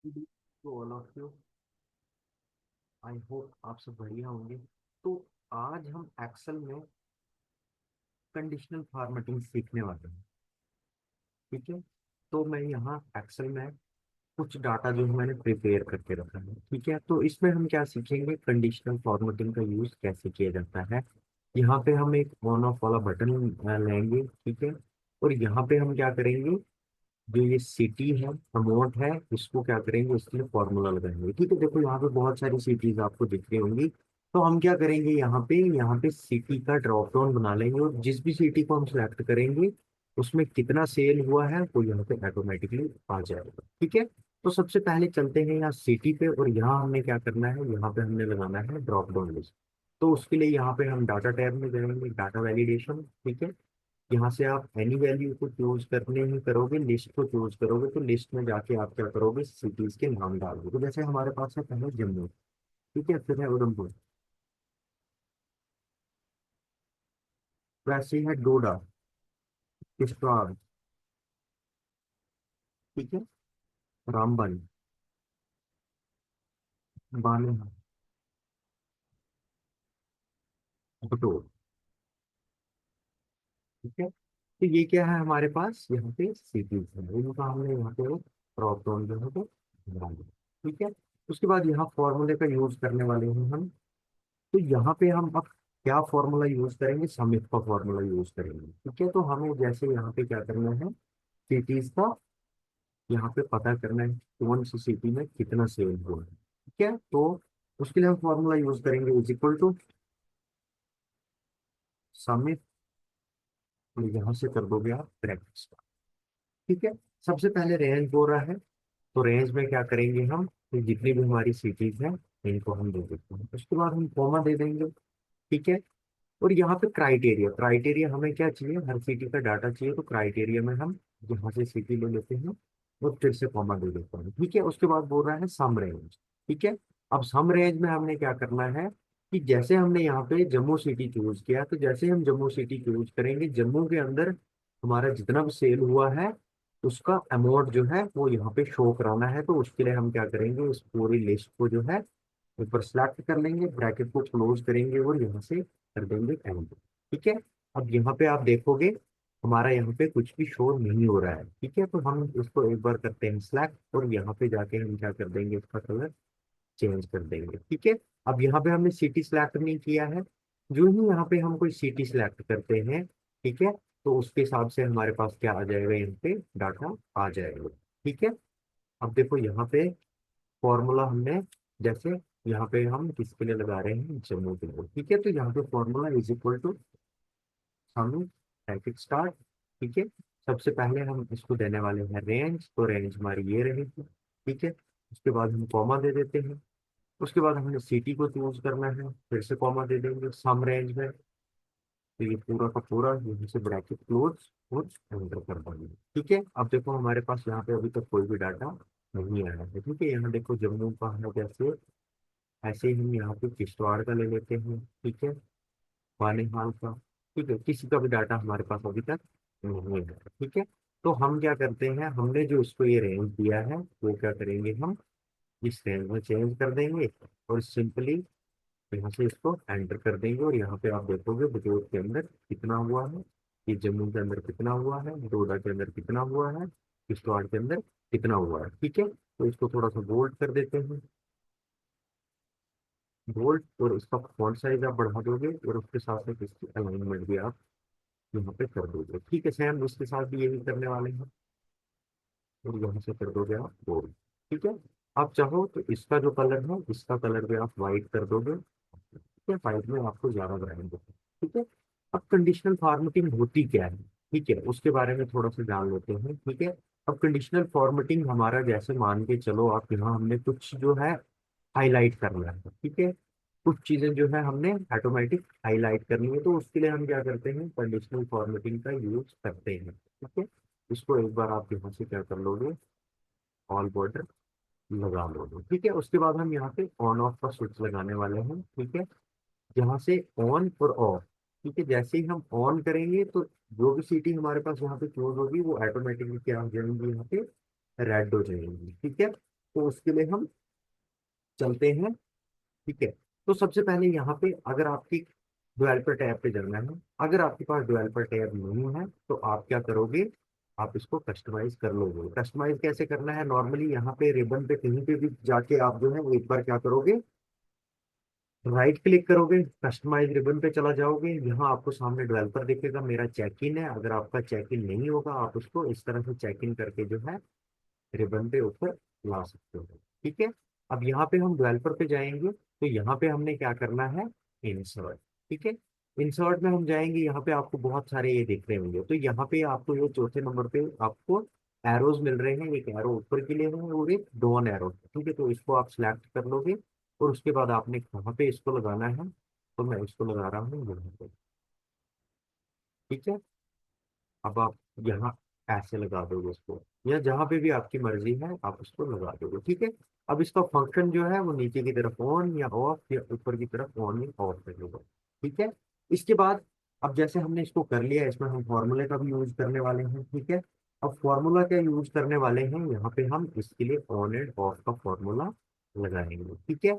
तो all of you, I hope आप सब बढ़िया होंगे। तो आज हम एक्सेल में कंडीशनल फॉर्मेटिंग सीखने वाले हैं। ठीक है। तो मैं यहाँ एक्सेल में कुछ डाटा जो है मैंने प्रिपेयर करके रखा है। ठीक है, तो इसमें हम क्या सीखेंगे, कंडीशनल फॉर्मेटिंग का यूज कैसे किया जाता है। यहाँ पे हम एक ऑन ऑफ वाला बटन लेंगे। ठीक है। और यहाँ पे हम क्या करेंगे, जो ये सिटी है, अमाउंट है, इसको क्या करेंगे, इसके लिए फॉर्मूला लगाएंगे। ठीक है, देखो यहाँ पे बहुत सारी सिटीज आपको दिख रही होंगी। तो हम क्या करेंगे, यहाँ पे सिटी का ड्रॉप डाउन बना लेंगे और जिस भी सिटी को हम सिलेक्ट करेंगे उसमें कितना सेल हुआ है वो यहाँ पे ऑटोमेटिकली आ जाएगा। ठीक है। तो सबसे पहले चलते हैं यहाँ सिटी पे, और यहाँ हमने क्या करना है, यहाँ पे हमने लगाना है ड्रॉप डाउन लिस्ट। तो उसके लिए यहाँ पे हम डाटा टैब में जाएंगे, डाटा वैलिडेशन। ठीक है। यहाँ से आप एनी वैल्यू को चूज करने ही करोगे, लिस्ट को चूज करोगे, तो लिस्ट में जाके आप क्या करोगे, सिटीज के नाम डालोगे। तो जैसे हमारे पास है पहले जम्मू, ठीक है, फिर है उधमपुर, वैसे ही है डोडा, किश्तवाड़, ठीक है, रामबन, बानेहा, भटोल। ठीक है। तो ये क्या है हमारे पास, यहाँ पे सिटीज है, इनका हमने यहाँ पे ड्रॉप डाउन जो है वो बना दिया। ठीक है। उसके बाद यहाँ फॉर्मूले का यूज करने वाले हैं हम। तो यहाँ पे हम अब क्या फॉर्मूला यूज करेंगे, समित का फॉर्मूला यूज करेंगे। ठीक है। तो हमें जैसे यहाँ पे क्या करना है, सिटीज का यहाँ पे पता करना है कौन सी सिटी में कितना सेल हुआ है। ठीक है। तो उसके लिए हम फॉर्मूला यूज करेंगे, इज इक्वल टू समित, और यहाँ से कर दोगे आप ब्रैकेट्स का। ठीक है। सबसे पहले रेंज बोल रहा है, तो रेंज में क्या करेंगे हम, तो जितनी भी हमारी सिटीज हैं इनको हम दे देते हैं, उसके बाद हम कॉमा दे देंगे। ठीक है। और यहाँ पे क्राइटेरिया, क्राइटेरिया हमें क्या चाहिए, हर सिटी का डाटा चाहिए, तो क्राइटेरिया में हम यहाँ से सिटी ले लेते हैं और फिर से कॉमा दे देते हैं। ठीक है। उसके बाद बोल रहा है सम रेंज। ठीक है। अब सम रेंज में हमने क्या करना है, कि जैसे हमने यहाँ पे जम्मू सिटी चूज किया, तो जैसे हम जम्मू सिटी चूज करेंगे, जम्मू के अंदर हमारा जितना भी सेल हुआ है उसका अमाउंट जो है वो यहाँ पे शो कराना है। तो उसके लिए हम क्या करेंगे, उस पूरी लिस्ट को जो है ऊपर सिलेक्ट कर लेंगे, ब्रैकेट को क्लोज करेंगे और यहाँ से कर देंगे एंड। ठीक है। अब यहाँ पे आप देखोगे हमारा यहाँ पे कुछ भी शो नहीं हो रहा है। ठीक है। तो हम इसको एक बार करते हैं सिलेक्ट, और यहाँ पे जाके हम क्या कर देंगे, इसका कलर चेंज कर देंगे। ठीक है। अब यहाँ पे हमने सिटी सिलेक्ट नहीं किया है, जो ही यहाँ पे हम कोई सिटी सिलेक्ट करते हैं, ठीक है, तो उसके हिसाब से हमारे पास क्या आ जाएगा, यहाँ पे डाटा आ जाएगा। ठीक है। अब देखो यहाँ पे फॉर्मूला हमने, जैसे यहाँ पे हम किसके लिए लगा रहे हैं, जम्मू के लिए। ठीक है। तो यहाँ पे फॉर्मूला इज इक्वल टू हम पैकेट स्टार्ट। ठीक है। सबसे पहले हम इसको देने वाले हैं रेंज, तो रेंज हमारी ये रहेगी। ठीक है। उसके बाद हम कॉमा दे देते हैं। उसके बाद हमने सिटी को चूज करना है, फिर से कॉमा दे देंगे सम रेंज में। तो ये पूरा का पूरा यहाँ से ब्रैकेट क्लोज और एंटर कर देंगे। ठीक है। अब देखो हमारे पास यहाँ पे अभी तक कोई भी डाटा नहीं आया है। ठीक है। यहाँ देखो जम्मू का है, जैसे ऐसे ही हम यहाँ पे किश्तवाड़ का ले लेते हैं। ठीक है। बानिहाल का, ठीक है, किसी का भी डाटा हमारे पास अभी तक नहीं है। ठीक है। तो हम क्या करते हैं, हमने जो इसको ये रेंज दिया है वो क्या करेंगे, हम इस रेंज में चेंज कर देंगे और सिंपली यहाँ से इसको एंटर कर देंगे। और यहाँ पे आप देखोगे बटोर के अंदर कितना हुआ है, ये जम्मू के अंदर कितना हुआ है, डोडा के अंदर कितना हुआ है, किश्तवाड़ के अंदर कितना हुआ है। ठीक है। तो इसको थोड़ा सा बोल्ड कर देते हैं, बोल्ड, और इसका फॉन्ट साइज आप बढ़ा दोगे और उसके साथ साथ इसकी अलाइनमेंट भी आप यहाँ पे कर दोगे। ठीक है। सेम उसके साथ भी यही करने वाले हैं, और यहाँ से कर दोगे आप बोल्ड। ठीक है। आप चाहो तो इसका जो कलर है, इसका कलर भी आप वाइट कर दोगे। ठीक है, वाइट में आपको ज्यादा ब्रांड होगा। ठीक है। अब कंडीशनल फॉर्मेटिंग होती क्या है, ठीक है, उसके बारे में थोड़ा सा जान लेते हैं। ठीक है। अब कंडीशनल फॉर्मेटिंग हमारा, जैसे मान के चलो आप, यहाँ हमने कुछ जो है हाईलाइट करना है। ठीक है। कुछ चीजें जो है हमने ऑटोमेटिक हाईलाइट करनी है, तो उसके लिए हम क्या करते हैं, कंडीशनल फॉर्मेटिंग का यूज करते हैं। ठीक है। इसको एक बार आप यहाँ से क्या कर लोगे, ऑल बॉर्डर लगा लोगे। ठीक है। उसके बाद हम यहाँ पे ऑन ऑफ का स्विच लगाने वाले हैं। ठीक है। यहाँ से ऑन और ऑफ। ठीक है। जैसे ही हम ऑन करेंगे तो जो भी सीटिंग हमारे पास यहाँ पे क्लोज होगी वो ऑटोमेटिकली क्या हो जाएंगी, यहाँ पे रेड हो जाएंगी। ठीक है। तो उसके लिए हम चलते हैं। ठीक है, तो सबसे पहले यहाँ पे अगर आपकी डेवलपर टैब पे जाना है, अगर आपके पास डेवलपर टैब नहीं है तो आप क्या करोगे, आप इसको कस्टमाइज कर लोगे। कस्टमाइज कैसे करना है, नॉर्मली यहाँ पे रिबन पे कहीं पे भी जाके आप जो है एक बार क्या करोगे, राइट क्लिक करोगे, कस्टमाइज रिबन पे चला जाओगे, यहाँ आपको सामने डेवलपर दिखेगा, मेरा चेक इन है। अगर आपका चेक इन नहीं होगा, आप उसको इस तरह से चेक इन करके जो है रिबन पे ऊपर ला सकते हो। ठीक है, अब यहाँ पे हम डेवलपर पे जाएंगे, तो यहाँ पे हमने क्या करना है, इंसर्ट। ठीक है, इंसर्ट में हम जाएंगे, यहाँ पे आपको बहुत सारे ये दिख रहे होंगे, तो यहाँ पे आपको ये चौथे नंबर पे आपको एरोज मिल रहे हैं, एक एरो ऊपर के लिए है और एक डाउन एरो। ठीक है, तो इसको आप सिलेक्ट कर लोगे और उसके बाद आपने कहाँ पे इसको लगाना है, तो मैं इसको लगा रहा हूँ यहाँ पे। ठीक है, अब आप यहाँ ऐसे लगा दोगे इसको, या जहां पे भी आपकी मर्जी है आप उसको लगा दोगे। ठीक है, अब इसका फंक्शन जो है वो नीचे की तरफ ऑन या ऑफ या ऊपर की तरफ ऑन या ऑफ करेगा। ठीक है, इसके बाद अब जैसे हमने इसको कर लिया, इसमें हम फॉर्मूले का भी यूज करने वाले हैं। ठीक है, अब फॉर्मूला क्या यूज करने वाले हैं, यहाँ पे हम इसके लिए ऑन एंड ऑफ का फॉर्मूला लगाएंगे। ठीक है,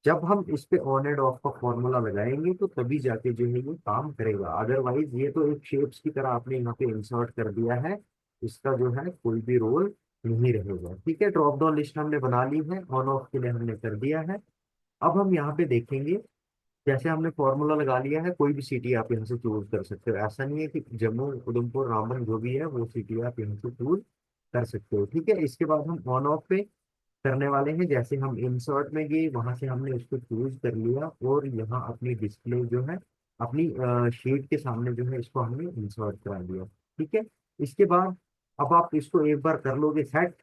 जब हम इस पे ऑन एंड ऑफ का फॉर्मूला लगाएंगे तो तभी जाके जो है ये काम करेगा, अदरवाइज ये तो एक शेप्स की तरह आपने यहाँ पे इंसर्ट कर दिया है, इसका जो है कोई भी रोल नहीं रहेगा। ठीक है, ड्रॉप डाउन लिस्ट हमने बना ली है, ऑन ऑफ के लिए हमने कर दिया है। अब हम यहाँ पे देखेंगे, जैसे हमने फॉर्मूला लगा लिया है, कोई भी सिटी आप यहाँ से चूज कर सकते हो, ऐसा नहीं है कि जम्मू उधमपुर रामबन जो भी है वो सिटी आप यहाँ से चूज कर सकते हो। ठीक है, इसके बाद हम ऑन ऑफ पे करने वाले हैं, जैसे हम इंसर्ट में गए वहां से हमने उसको चूज कर लिया और यहाँ अपनी डिस्प्ले जो है अपनी शीट के सामने जो है इसको हमने इंसर्ट करा दिया। ठीक है, इसके बाद अब आप इसको एक बार कर लोगे सेट।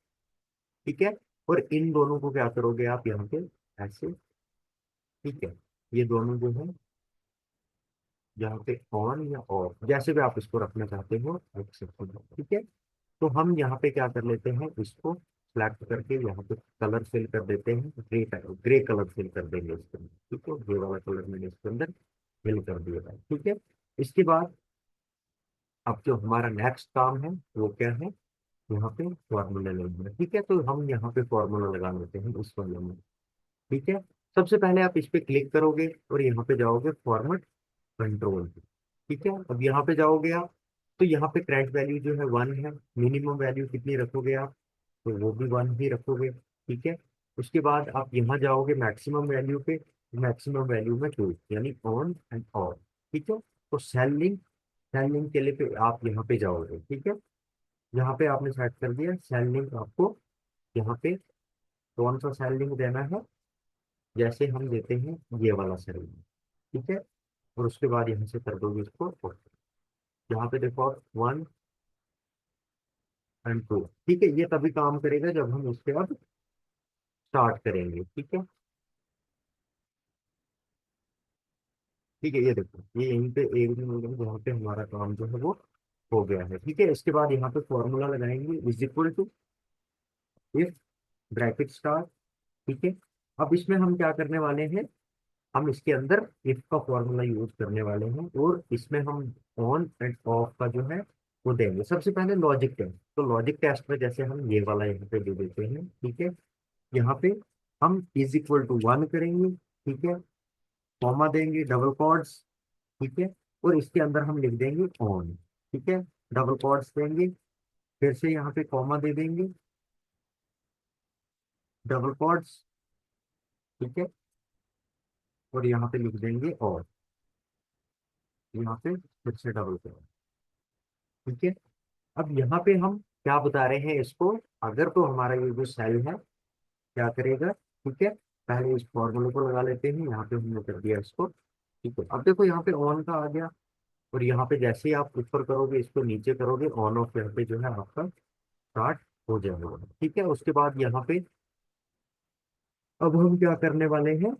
ठीक है, और इन दोनों को क्या करोगे आप यहाँ पे ऐसे। ठीक है, ये दोनों जो है यहाँ पे ऑन या ऑफ जैसे भी आप इसको रखना चाहते हो रख सकते हो। ठीक है, तो हम यहाँ पे क्या कर लेते हैं, इसको सिलेक्ट करके यहाँ पे कलर फिल कर देते हैं, ग्रे कलर फिल कर देंगे इसके अंदर। ठीक है, ग्रे वाला कलर मैंने इसके अंदर फिल कर दिया है। ठीक है, इसके बाद अब जो हमारा नेक्स्ट काम है वो क्या है, यहाँ पे फॉर्मूला लेना है। ठीक है, तो हम यहाँ पे फॉर्मूला लगा लेते हैं उस वाले में। ठीक है, सबसे पहले आप इस पे क्लिक करोगे और यहाँ पे जाओगे फॉर्मेट कंट्रोल। ठीक है, अब यहाँ पे जाओगे आप, तो यहाँ पे क्रैश वैल्यू जो है 1 है, मिनिमम वैल्यू कितनी रखोगे आप, तो वो भी 1 ही रखोगे। ठीक है, उसके बाद आप यहाँ जाओगे मैक्सिमम वैल्यू पे, मैक्सिमम वैल्यू में 2 यानी ऑन एंड ऑफ। ठीक है, तो सेल लिंक के लिए पे आप यहाँ पे जाओगे। ठीक है, यहाँ पे आपने सेट कर दिया सेल लिंक, आपको यहाँ पे कौन सा सेल लिंक देना है, जैसे हम देते हैं ये वाला सेल लिंक। ठीक है, और उसके बाद यहाँ से कर दोगे इसको यहाँ पे देखो 1 एंड 2। ठीक है, ये तभी काम करेगा जब हम उसके बाद स्टार्ट करेंगे। ठीक है, ठीक है, ये देखो ये यहीं पे एक दिन हो गया जहाँ पे हमारा काम जो है वो हो गया है। ठीक है, इसके बाद यहाँ पे फॉर्मूला लगाएंगे is equal to if bracket star. ठीक है, अब इसमें हम क्या करने वाले हैं, हम इसके अंदर इफ का फॉर्मूला यूज करने वाले हैं और इसमें हम ऑन एंड ऑफ का जो है वो देंगे। सबसे पहले लॉजिक टेस्ट, तो लॉजिक टेस्ट में जैसे हम ये वाला यहाँ पे दे देते हैं। ठीक है, यहाँ पे हम इज इक्वल टू 1 करेंगे। ठीक है, कॉमा देंगे, डबल कॉर्ड्स। ठीक है, और इसके अंदर हम लिख देंगे ऑन। ठीक है, डबल कॉर्ड्स देंगे, फिर से यहाँ पे कॉमा दे देंगे, डबल कॉर्ड्स। ठीक है, और यहाँ पे लिख देंगे और यहाँ पे फिर से डबल कॉर्ड। ठीक है, अब यहाँ पे हम क्या बता रहे हैं इसको, अगर तो हमारा ये जो सेल है क्या करेगा। ठीक है, पहले इस फॉर्मूले को लगा लेते हैं, यहाँ पे हमने कर दिया इसको। ठीक है, अब देखो यहाँ पे ऑन का आ गया, और यहाँ पे जैसे ही आप ऊपर करोगे इसको नीचे करोगे ऑन ऑफ यहाँ पे जो है आपका स्टार्ट हो जाएगा। ठीक है, उसके बाद यहाँ पे अब हम क्या करने वाले हैं,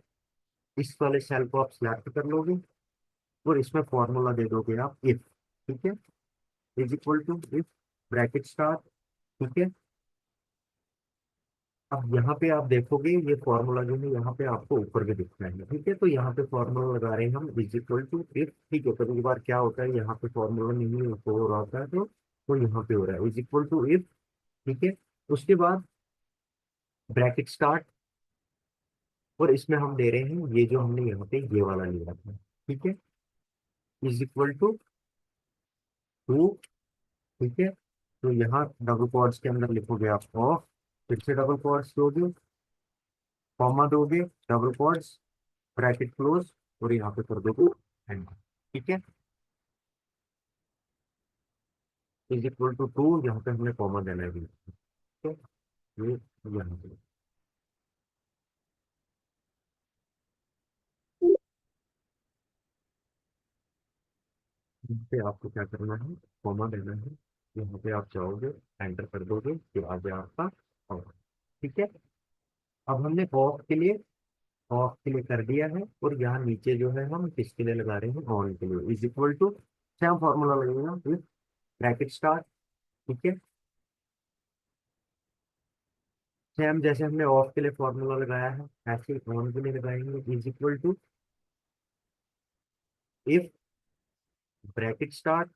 इस वाले सेल को आप सिलेक्ट कर लोगे और इसमें फॉर्मूला दे दोगे आप इफ। ठीक है, is equal to if bracket start. ठीक है, अब यहाँ पे आप देखोगे ये फॉर्मूला जो है यहाँ पे आपको ऊपर भी दिखना है। ठीक है, तो यहाँ पे फॉर्मूला लगा रहे हैं हम इज इक्वल टू इफ। ठीक है, कभी बार क्या होता है यहाँ पे फॉर्मूला नहीं हो रहा होता है, तो यहाँ पे हो रहा है इज इक्वल टू इफ। ठीक है, उसके बाद ब्रैकेट स्टार्ट, और इसमें हम दे रहे हैं ये जो हमने यहाँ पे ये वाला लिया था, ठीक है, इज इक्वल टू 2, ठीक है। तो यहाँ डबल कोट्स के अंदर लिखोगे आप ऑफ, फिर से डबल कोट्स दोगे, कॉमा दोगे, डबल कोट्स, ब्रैकेट क्लोज, और यहाँ पे कर दोगे एंटर, ठीक है। इज इक्वल टू 2, यहाँ पे हमने कॉमा देना है भी, ठीक है, ये यहाँ पे यहाँ पे आपको क्या करना है, कॉमा देना है, यहाँ पे आप चाहोगे एंटर कर दोगे, फिर आ जाए आपका ऑफ, ठीक है। अब हमने ऑफ के लिए कर दिया है, और यहाँ नीचे जो है हम किसके लिए लगा रहे हैं, ऑन के लिए, is equal to same formula लगेगा, ब्रैकेट स्टार्ट, ठीक है। सेम जैसे हमने ऑफ के लिए फॉर्मूला लगाया है, ऐसे ऑन के लिए लगाएंगे, is equal to if bracket start,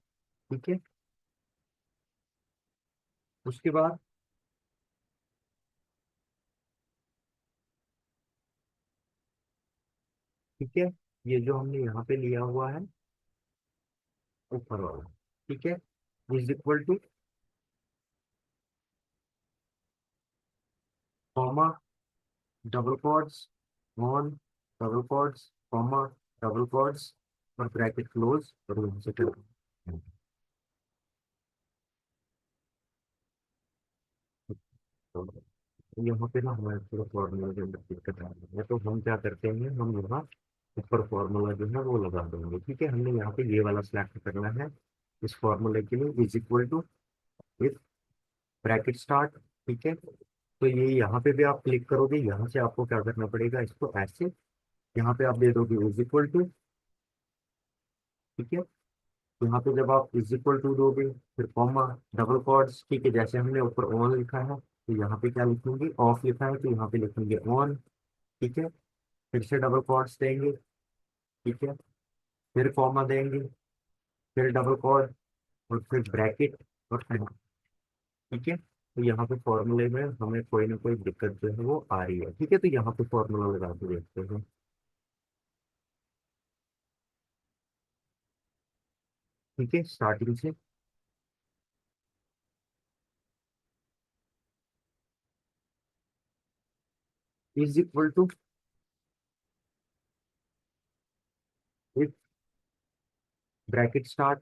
ठीक है। उसके बाद ठीक है, ये जो हमने यहाँ पे लिया हुआ है ऊपर वाला, ठीक है, is equal two comma, double quotes, on, double quotes, comma, double quotes, और ब्रैकेट क्लोज, और यहाँ से कर, तो यहाँ पे ना हमारे पूरा फॉर्मूला के अंदर दिक्कत आ रही है, तो हम क्या करते हैं, हम यहाँ ऊपर फॉर्मूला जो है वो लगा देंगे, ठीक है। हमने यहाँ पे ये वाला सिलेक्ट करना है इस फॉर्मूले के लिए, is equal to with bracket start, ठीक है। तो ये यहाँ पे भी आप क्लिक करोगे, यहाँ से आपको क्या करना पड़ेगा, इसको ऐसे यहाँ पे आप दे दोगे इज इक्वल टू, ठीक है। यहाँ पे जब आप इज इक्वल टू दोगे, फिर कॉमा, डबल कोट्स, ठीक है, जैसे हमने ऊपर ऑन लिखा है तो यहाँ पे क्या लिखेंगे, ऑफ लिखा है तो यहाँ पे लिखेंगे ऑन, ठीक है। फिर से डबल कोट्स देंगे, ठीक है, फिर कॉमा देंगे, फिर डबल कोट, और फिर ब्रैकेट, और फिर, ठीक है। तो यहाँ पे फॉर्मूले में हमें कोई ना कोई दिक्कत जो है वो आ रही है, ठीक है, तो यहाँ पे फॉर्मूला लगा के देखते हैं, ठीक है, स्टार्टिंग से is equal to bracket start,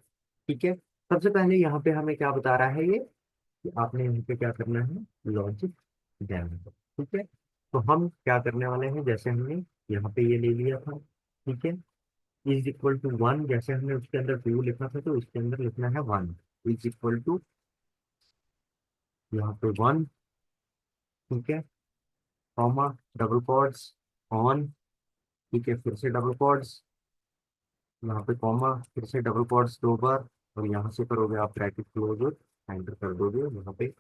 ठीक है। सबसे पहले यहाँ पे हमें क्या बता रहा है ये, कि आपने यहाँ पे क्या करना है, लॉजिक देना है, ठीक है। तो हम क्या करने वाले हैं, जैसे हमने यहाँ पे ये ले लिया था, ठीक है, इज इक्वल टू 1, जैसे हमने उसके अंदर 2 लिखा था तो उसके अंदर लिखना है 1, इज इक्वल टू यहाँ पे 1, ठीक है, कॉमा, डबल कोट्स, ऑन, ठीक है, फिर से डबल कोट्स, यहाँ पे कॉमा, फिर से डबल कोट्स 2 बार, और यहाँ से करोगे आप ब्रैकेट क्लोज, एंटर कर दोगे यहाँ पे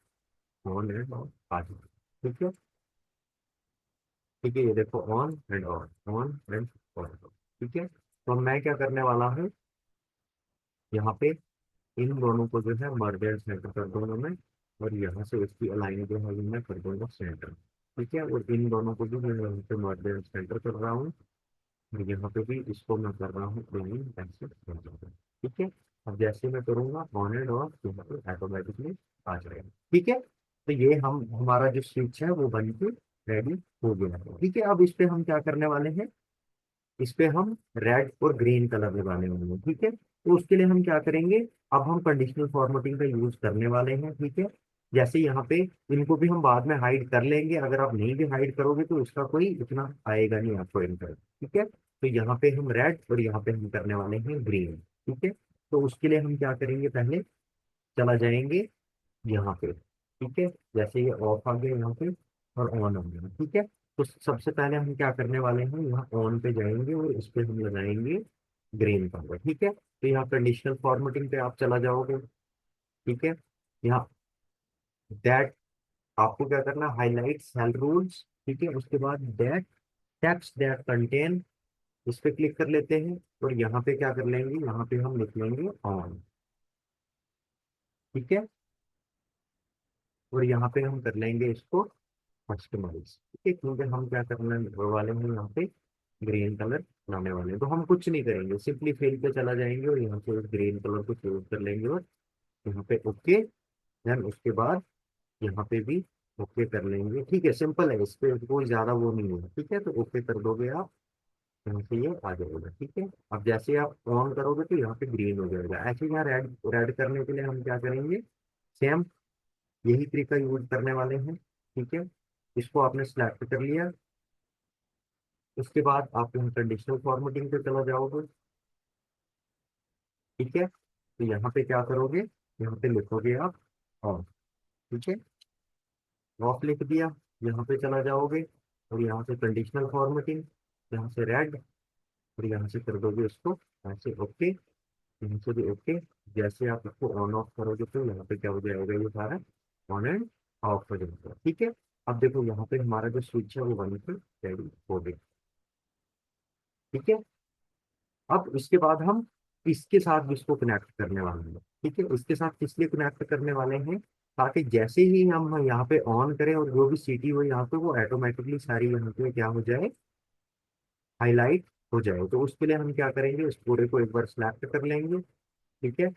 ऑन एंड ऑन आ जाएगा, ठीक है। ठीक है, ये देखो on and on and on, ठीक है। तो मैं क्या करने वाला हूँ, यहाँ पे इन दोनों को जो है मर्ज एंड सेंटर कर दूंगा मैं, और यहाँ से इसकी अलाइन जो है वो मैं कर दूंगा सेंटर, ठीक है। और इन दोनों को भी मैं यहाँ पे मर्ज एंड सेंटर कर रहा हूँ, और यहाँ पे भी इसको मैं कर रहा हूँ प्लेनिंग ऐसे कर रहा हूँ, ठीक है। अब जैसे मैं करूँगा ऑन एंड ऑफ, यहाँ पे ऑटोमेटिकली आ जाएगा, ठीक है। तो ये हम हमारा जो स्विच है वो बन के रेडी हो गया है, ठीक है। अब इस पे हम क्या करने वाले हैं, इस पे हम रेड और ग्रीन कलर लगाने वाले हैं, ठीक है। तो उसके लिए हम क्या करेंगे, अब हम कंडीशनल फॉर्मेटिंग का यूज करने वाले हैं, ठीक है। जैसे यहाँ पे इनको भी हम बाद में हाइड कर लेंगे, अगर आप नहीं भी हाइड करोगे तो उसका कोई इतना आएगा नहीं आपको इनका, ठीक है। तो यहाँ पे हम रेड और यहाँ पे हम करने वाले हैं ग्रीन, ठीक है। तो उसके लिए हम क्या करेंगे, पहले चला जाएंगे यहाँ पे, ठीक है, जैसे ये ऑफ आ गया यहाँ पे और ऑन आ गया, ठीक है। तो सबसे पहले हम क्या करने वाले हैं, यहाँ ऑन पे जाएंगे और इस पे हम लगाएंगे ग्रीन कलर, ठीक है। तो यहाँ कंडीशनल फॉर्मेटिंग पे आप चला जाओगे, ठीक है। यहाँ दैट, आपको क्या करना, हाईलाइट सेल रूल्स, ठीक है। उसके बाद दैट टेक्स्ट दैट कंटेन, इस पे क्लिक कर लेते हैं, और यहाँ पे क्या कर लेंगे, यहाँ पे हम लिख लेंगे ऑन, ठीक है। और यहाँ पे हम कर लेंगे इसको कस्टमाइज, ठीक है, क्योंकि हम क्या करने वाले हैं यहाँ पे, ग्रीन कलर बनाने वाले हैं। तो हम कुछ नहीं करेंगे, सिंपली फिल पे चला जाएंगे और यहाँ से उस ग्रीन कलर को चूज कर लेंगे और यहाँ पे ओके। देन उसके बाद यहाँ पे भी ओके कर लेंगे। ठीक है, सिंपल है, इस पे कोई ज्यादा वो नहीं है। ठीक है, तो ओके कर दोगे आप, यहाँ से ये आ जाएगा। ठीक है, अब जैसे आप ऑन करोगे तो यहाँ पे ग्रीन हो जाएगा। ऐसे यहाँ रेड रेड करने के लिए हम क्या करेंगे, सेम यही तरीका यूज करने वाले हैं। ठीक है, इसको आपने सिलेक्ट कर लिया, उसके बाद आप यहाँ कंडीशनल फॉर्मेटिंग पे चला जाओगे। ठीक है, तो यहाँ पे क्या करोगे, यहाँ पे लिखोगे आप ऑफ। ठीक है, ऑफ लिख दिया, यहाँ पे चला जाओगे और यहाँ से कंडीशनल फॉर्मेटिंग, यहाँ से रेड, और यहाँ से कर दोगे उसको ऐसे ओके, यहाँ से भी ओके। जैसे आप इसको ऑन ऑफ करोगे तो यहाँ पे क्या हो जाएगा, ये सारा ऑन एंड ऑफ हो जाएगा। ठीक है, अब देखो यहाँ पे हमारा जो स्विच है वो बन के रेडी हो गया। ठीक है, अब इसके बाद हम इसके साथ भी इसको कनेक्ट करने वाले हैं। ठीक है, इसके साथ इसलिए कनेक्ट करने वाले हैं ताकि जैसे ही हम यहाँ पे ऑन करें और जो भी सीटी हो यहाँ पे वो ऑटोमेटिकली सारी यहाँ पे क्या हो जाए, हाईलाइट हो जाए। तो उसके लिए हम क्या करेंगे, इस पूरे को एक बार सिलेक्ट कर लेंगे। ठीक है,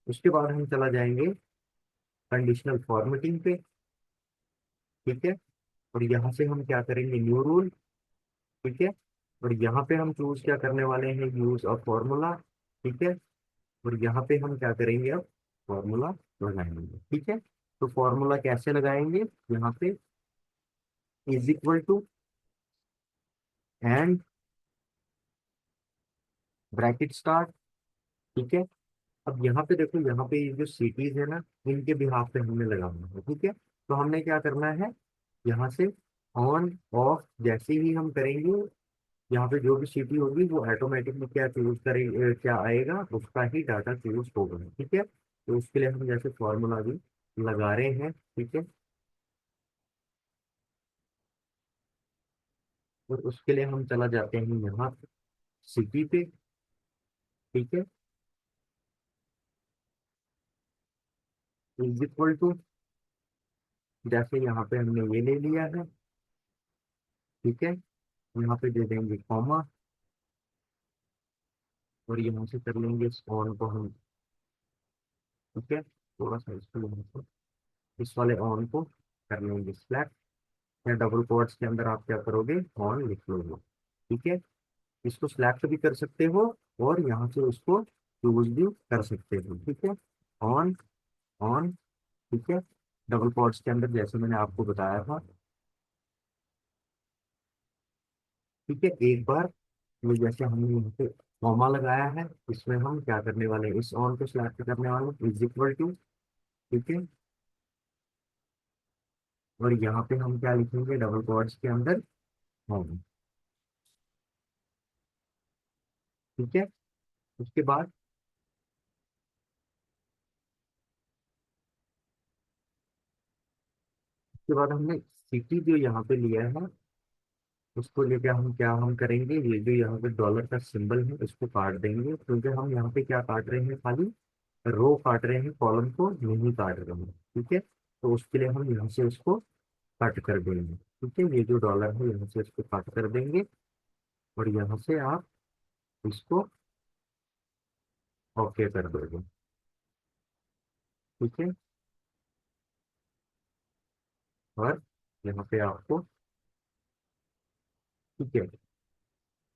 उसके बाद हम चला जाएंगे कंडीशनल फॉर्मेटिंग पे। ठीक है, और यहाँ से हम क्या करेंगे, न्यू रूल। ठीक है, और यहाँ पे हम चूज क्या करने वाले हैं, यूज ऑफ फॉर्मूला। ठीक है, और यहाँ पे हम क्या करेंगे, अब फॉर्मूला लगाएंगे। ठीक है, तो फॉर्मूला कैसे लगाएंगे, यहाँ पे is equal to and bracket start. ठीक है, अब यहाँ पे देखो, यहाँ पे ये जो सिटीज है ना, इनके बिहाफ पे हमने लगाना है। ठीक है, तो हमने क्या करना है, यहाँ से ऑन ऑफ जैसे ही हम करेंगे, यहाँ पे जो भी सिटी होगी वो ऑटोमेटिकली क्या चूज करेगी, क्या आएगा उसका ही डाटा चूज होगा। ठीक है, तो उसके लिए हम जैसे फॉर्मूला भी लगा रहे हैं। ठीक है, और उसके लिए हम चला जाते हैं यहाँ सिटी पे। ठीक है, इज इक्वल टू, जैसे यहाँ पे हमने ये ले लिया है। ठीक है, यहाँ पे दे देंगे कॉमा, और यहाँ से कर लेंगे इस ऑन को हम। ठीक है, थोड़ा सा इसको यहाँ से इस वाले ऑन को कर लेंगे सिलेक्ट, या डबल कोट्स के अंदर आप क्या करोगे, ऑन लिख लोगे। ठीक है, इसको सिलेक्ट भी कर सकते हो और यहाँ से उसको यूज भी कर सकते हो। ठीक है, ऑन ऑन। ठीक है, डबल कोट्स के अंदर जैसे मैंने आपको बताया था। ठीक है, एक बार ये जैसे हमने यहाँ पे कॉमा लगाया है, इसमें हम क्या करने वाले हैं, इस ऑन को सिलेक्ट करने वाले हैं, इज इक्वल टू। ठीक है, और यहाँ पे हम क्या लिखेंगे, डबल कोट्स के अंदर होम। ठीक है, उसके बाद हमने सिटी जो यहाँ पे लिया है, उसको लेके हम क्या हम करेंगे, ये जो यहाँ पे डॉलर का सिंबल है इसको काट देंगे, क्योंकि हम यहाँ पे क्या काट रहे हैं, खाली रो काट रहे हैं, कॉलम को नहीं काट रहे हैं। ठीक है, तो उसके लिए हम यहाँ से इसको कट कर देंगे। ठीक है, ये जो डॉलर है यहाँ से इसको कट कर देंगे, और यहाँ से आप इसको ओके कर दोगे। ठीक है, और यहाँ पे आपको, ठीक है,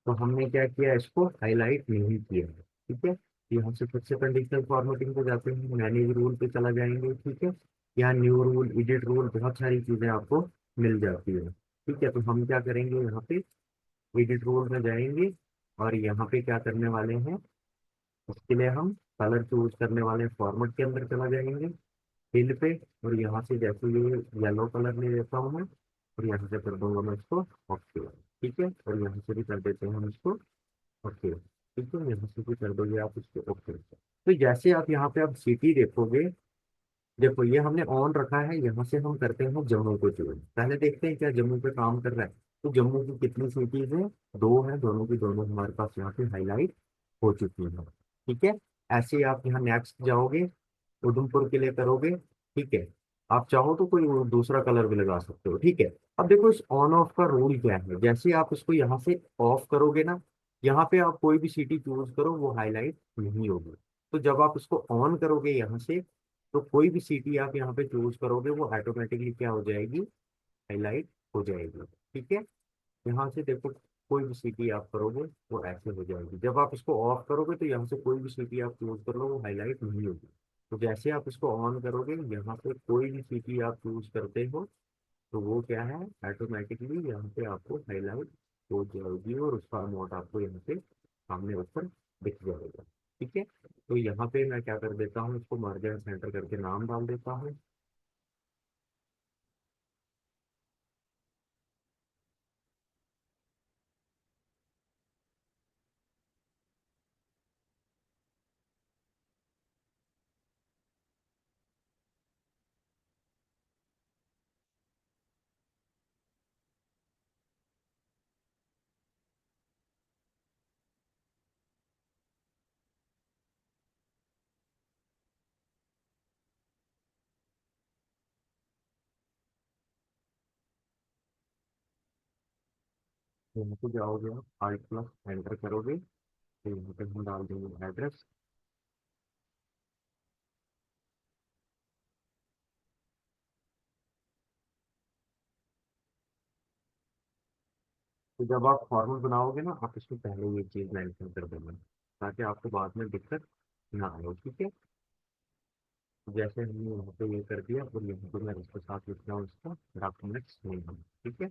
तो हमने क्या किया, इसको हाईलाइट नहीं किया। ठीक है, यहाँ से फिर से कंडीशनल फॉर्मेटिंग पे जाते हैं, मैनेज रूल पे चला जाएंगे। ठीक है, यहाँ न्यू रूल, एडिट रूल, बहुत सारी चीजें आपको मिल जाती है। ठीक है, तो हम क्या करेंगे, यहाँ पे एडिट रूल में जाएंगे और यहाँ पे क्या करने वाले हैं, उसके लिए हम कलर चूज करने वाले हैं, फॉर्मेट के अंदर चला जाएंगे, फिल पे, और यहाँ से जैसे ये येलो कलर ले लेता हूँ मैं, और यहाँ से कर दूंगा मैं इसको ओके। ठीक है, और यहाँ से भी कर देते हैं हम इसको ओके। ठीक है, यहाँ से भी कर दोगे आप इसको ओके। तो जैसे आप यहाँ पे अब सिटी देखोगे, देखो ये हमने ऑन रखा है, यहाँ से हम करते हैं जम्मू को चूज, पहले देखते हैं क्या जम्मू पे काम कर रहा है। तो जम्मू की कितनी सिटीज है, दो है, दोनों की दोनों हमारे पास यहाँ पे हाईलाइट हो चुकी है। ठीक है, ऐसे ही आप यहाँ नेक्स्ट जाओगे, उधमपुर के लिए करोगे। ठीक है, आप चाहो तो कोई वो दूसरा कलर भी लगा सकते हो, ठीक है। अब देखो इस ऑन ऑफ का रूल क्या है, जैसे आप इसको यहाँ से ऑफ करोगे ना, यहाँ पे आप कोई भी सिटी चूज करो वो हाईलाइट नहीं होगी। तो जब आप इसको ऑन करोगे यहाँ से, तो कोई भी सिटी आप यहाँ पे चूज करोगे वो ऑटोमेटिकली क्या हो जाएगी, हाईलाइट हो जाएगी, ठीक है। यहाँ से देखो कोई भी सिटी आप करोगे वो ऐसे हो जाएगी। जब आप इसको ऑफ करोगे तो यहाँ से कोई भी सिटी आप चूज कर लो वो हाईलाइट नहीं होगी। तो जैसे आप इसको ऑन करोगे, यहाँ पे कोई भी सिटी आप चूज करते हो तो वो क्या है, ऑटोमेटिकली यहाँ पे आपको हाईलाइट हो जाएगी और उसका अमाउंट आपको यहाँ पे सामने ऊपर दिख जाएगा, ठीक है। तो यहाँ पे मैं क्या कर देता हूँ, इसको मार्जिन सेंटर करके नाम डाल देता हूँ। यहाँ पे जाओगे आप alt प्लस एंटर करोगे तो यहाँ पे हम डाल देंगे एड्रेस। तो जब आप फॉर्मल बनाओगे ना, आप इसमें पहले ये चीज मेंशन कर देना ताकि आपको बाद में दिक्कत ना आए, ठीक है। जैसे हमने यहाँ पे ये कर दिया और यहाँ पे मैं इसके साथ लिख रहा हूँ इसका डॉक्यूमेंट्स नेम, ठीक है।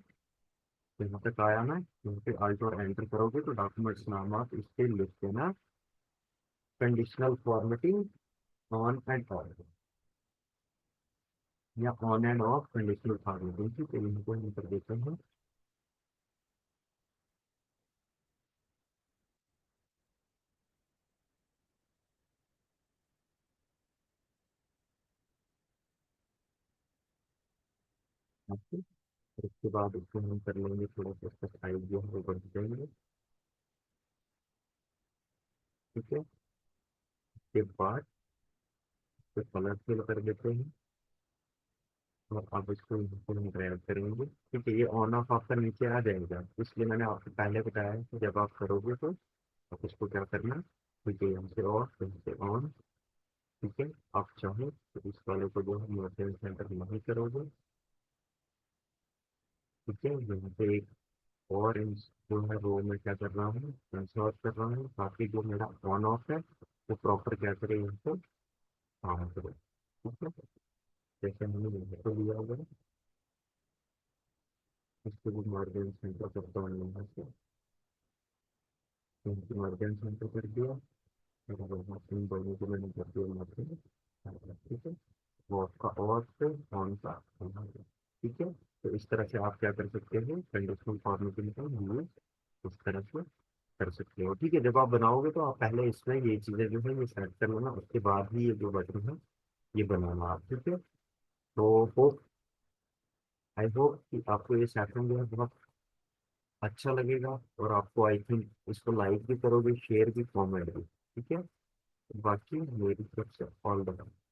तो यहाँ तक आया ना, यहाँ पे अल्ट और एंटर करोगे तो डॉक्यूमेंट्स नाम आप इसके लिख देना conditional formatting on and off, या on and off conditional formatting, ठीक है। यहाँ को हम कर देते हैं। आपको फिर उसके बाद उसको हम कर लेंगे थोड़ा सा, इसका साइज जो है वो बढ़ जाएंगे, ठीक है। उसके बाद इसको कलर फिल कर देते हैं और अब इसको यहाँ पे हम ड्रैग करेंगे, ठीक है। ये ऑन ऑफ आपका नीचे आ जाएगा, इसलिए मैंने आपको पहले बताया है कि जब आप करोगे तो आप इसको क्या करना, ठीक है, यहाँ से ऑफ यहाँ से ऑन, ठीक है। आप चाहो तो इस वाले को जो है मोशन सेंटर नहीं करोगे, ठीक है। यहाँ पे एक और जो है वो मैं क्या कर रहा हूँ, इंसर्ट कर रहा हूँ ताकि जो मेरा ऑन ऑफ है वो प्रॉपर क्या करे, यहाँ पे काम करे, ठीक है। जैसे हमने यहाँ पे लिया होगा, इसको भी मार्जिन सेंटर करता हूँ यहाँ से, इनकी मार्जिन सेंटर कर दिया और वहाँ से इन दोनों को मैंने कर दिया मार्जिन, ठीक है। वो आपका ऑफ से ऑन का होना है, ठीक है। तो इस तरह से आप क्या कर सकते हो, कंडीशनल फॉर्मेटिंग का यूज उस तरह से कर सकते हो, ठीक है। जब आप बनाओगे तो आप पहले इसमें ये चीज़ें जो है ये सेट कर लेना, उसके बाद ही ये जो बटन है ये बनाना आप, ठीक है। तो होप, आई होप कि आपको ये सेशन जो है बहुत अच्छा लगेगा और आपको आई थिंक इसको लाइक भी करोगे, शेयर भी, कमेंट भी, ठीक है। बाकी मेरी तरफ से ऑल द बेस्ट।